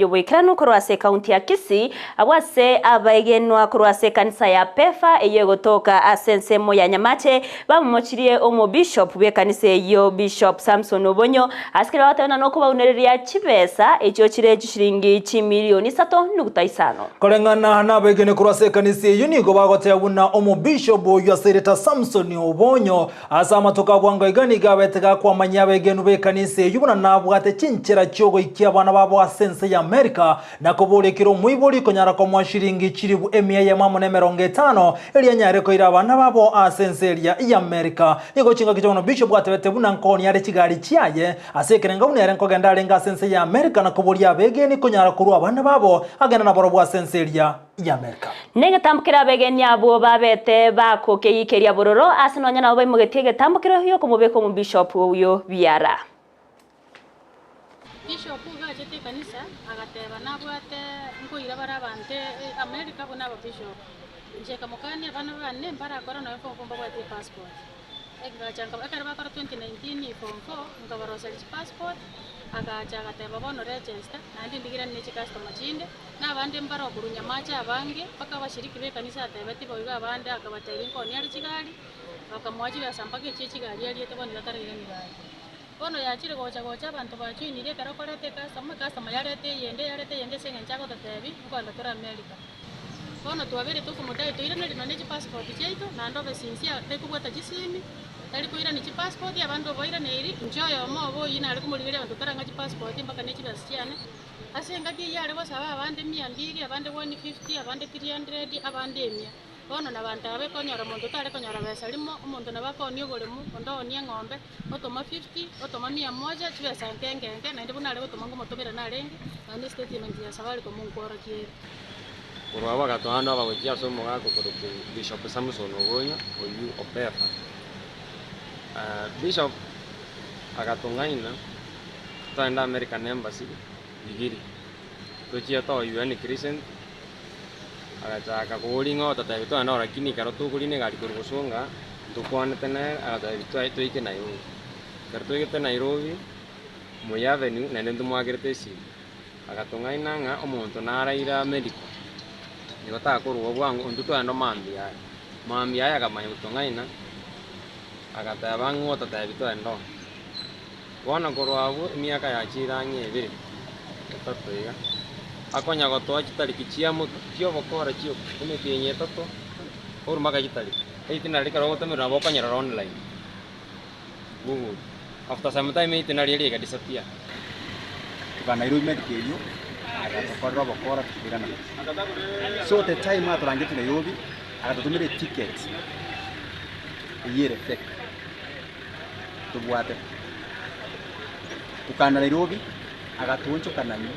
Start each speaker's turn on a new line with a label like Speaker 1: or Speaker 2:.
Speaker 1: Yobwikirano kurwase kaunti ya Kisii abwase abagenwa kurwase kanisa ya PEFA eye gotoka asensemo ya Nyamache bamumochirie omo bishop be kanisa yo Bishop Samson Obonyo asikira batana no kubaunereria chibesa echo chire shilingi milioni 3.5
Speaker 2: kolengana na abagene kurwase kanisa yo nigo bagote buna omo bishop yo asereta Samson Obonyo asa matoka bwango igani gabetega kwa manyabegenu be kanisa yo buna nabwate chinchera cyogo ikia bana babo asense ya Amerika na kubulikiro mwibuli konyara kwa mwashiringi chiribu emia ya mamu nemeronge 5 ili nyare ko irabana babo asenseria ya Amerika niko chinga kichono bishop atebete buna nkoni yare kigali chiaye asekerenga buna yare nkogenda arenga sense ya Amerika na kubulia begeni konyara kurwa abana babo agena na borobo asenseria ya Amerika
Speaker 1: nege tambukira begeni abo babete bako keyikeria bororo asinonya na baimugetiege tambukiro hiyo kumubeko mu bishop uyo biara
Speaker 3: Bishop ugajete kanisa agateba nabwate ngoira barabante America bona aba bishop njeka mukani abana bane mbara akora no form bwate passport egachanga akara bakora 2019 form 4 ngabaro service passport agacha agateba bono register nandi ndigira ne customer chinde nabande mbara okurunya macha abange paka bashiriki be kanisa atebeti boiga abande akabatera inkoni yari kigali bakamwaji basambage chichigali yari eteboni batarira nibaye bono yachire gocha abantu bachwinire karakorete customer yarete yende senga nchako tatebi kwanda tora America bono twabere tukumutai toira nino ne passport cheito nando besinsia tekubwata jisimi tali kuira ni passport abantu boira neri njoyo mobo yina ali kumulire abantu taranga passport mpaka ne chibasiane asenga ki yale bosaba abande 200 abande 150 abande 300 abande 100 bono nabantu abekonyora muntu tale konyora besa limo umuntu nabakoni ogolemu ondoni engombe otoma 50 otoma 100 chibesa nkengenge na ndibuna ale otoma ngomotobera nalengi andi statement ya sabali ko munkoro kiere
Speaker 4: kurwa gatwana abagojia somo gako kuri Bishop Samson Obonyo oyu opefa Bishop agatungaina tanda American Embassy digiri tochia to UN Crescent agachaka kuringo tataito ana rakini karoto kuline gari kurusonga tukwane tena agataito ike Nairobi karto ike Nairobi moya avenue nende tumwagirete si agatungaina nga omuntu naraira medical nigota kurwo bwangu ontuto ando mambia akamanya kutungaina agatabango tataito ando wana korwabo miaka ya chirange ebiri tatoiga akonya gotoa chitari kichia muto kyo bokora kyo kume kienye toto urumaka chitari itina rika rogo tamira bokanyara online Google after some time itina rieli ga disappear
Speaker 5: kana iru medical yo agatokorwa bokora tukirana so the time aturangite Nairobi agatutumire tickets yere fake tubwate tukana Nairobi agatuncho kanani